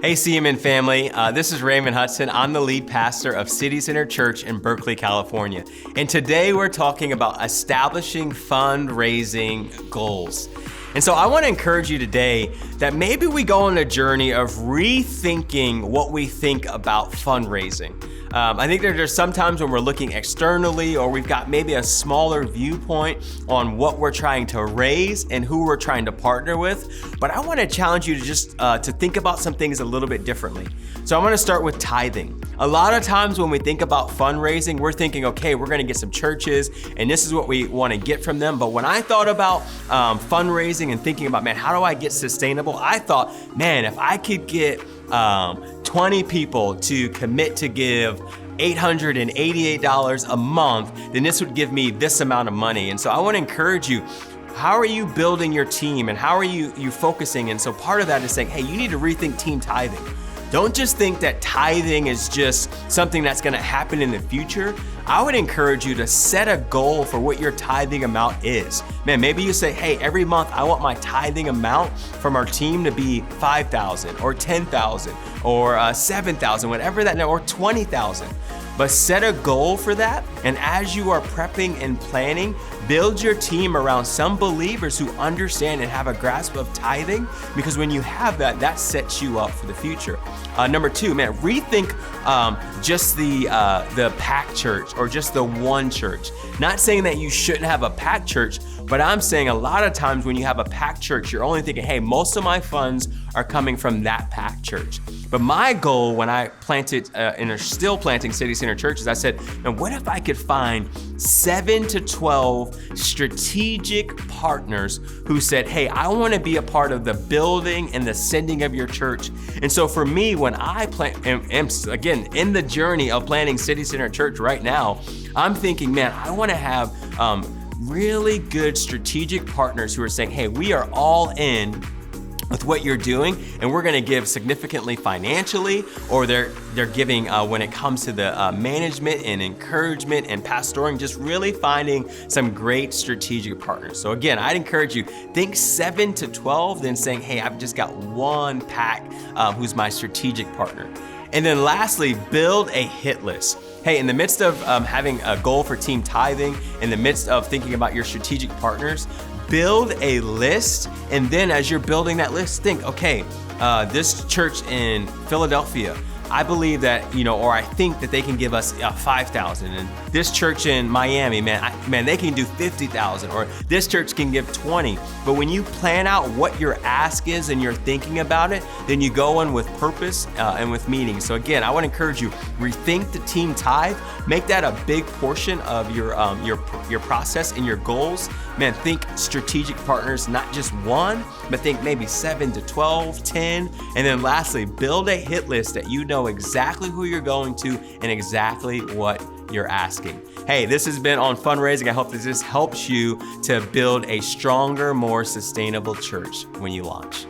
Hey CMN family, this is Raymond Hudson. I'm the lead pastor of City Center Church in Berkeley, California. And today we're talking about establishing fundraising goals. And so I want to encourage you today that maybe we go on a journey of rethinking what we think about fundraising. I think there's sometimes when we're looking externally or we've got maybe a smaller viewpoint on what we're trying to raise and who we're trying to partner with. But I want to challenge you to just to think about some things a little bit differently. So I want to start with tithing. A lot of times when we think about fundraising, we're thinking, okay, we're going to get some churches and this is what we want to get from them. But when I thought about fundraising and thinking about, man, how do I get sustainable? I thought, man, if I could get 20 people to commit to give $888 a month, then this would give me this amount of money. And so I want to encourage you, how are you building your team and how are you focusing? And so part of that is saying, hey, you need to rethink team tithing. Don't just think that tithing is just something that's going to happen in the future. I would encourage you to set a goal for what your tithing amount is. Man, maybe you say, hey, every month I want my tithing amount from our team to be $5,000 or $10,000 or $7,000, whatever that, or $20,000. But set a goal for that. And as you are prepping and planning, build your team around some believers who understand and have a grasp of tithing, because when you have that, that sets you up for the future. Number two, man, rethink just the packed church or just the one church. Not saying that you shouldn't have a packed church, but I'm saying a lot of times when you have a packed church, you're only thinking, hey, most of my funds are coming from that packed church. But my goal when I planted and are still planting City Center churches, I said, now what if I could find 7 to 12 strategic partners who said, hey, I want to be a part of the building and the sending of your church. And so for me, when I am again in the journey of planting City Center Church right now, I'm thinking, man, I want to have really good strategic partners who are saying, hey, we are all in with what you're doing, and we're going to give significantly financially, or they're giving when it comes to the management and encouragement and pastoring, just really finding some great strategic partners. So again, I'd encourage you, think 7 to 12, then saying, hey, I've just got one pack who's my strategic partner. And then lastly, build a hit list. Hey, in the midst of having a goal for team tithing, in the midst of thinking about your strategic partners, build a list. And then as you're building that list, think, okay, this church in Philadelphia, I believe that, or I think that they can give us 5,000. And this church in Miami, man, they can do 50,000, or this church can give 20. But when you plan out what your ask is and you're thinking about it, then you go in with purpose and with meaning. So again, I want to encourage you, rethink the team tithe, make that a big portion of your process and your goals. Man, think strategic partners, not just one, but think maybe 7 to 12, 10. And then lastly, build a hit list that you know exactly who you're going to and exactly what you're asking. Hey, this has been on fundraising. I hope that this helps you to build a stronger, more sustainable church when you launch.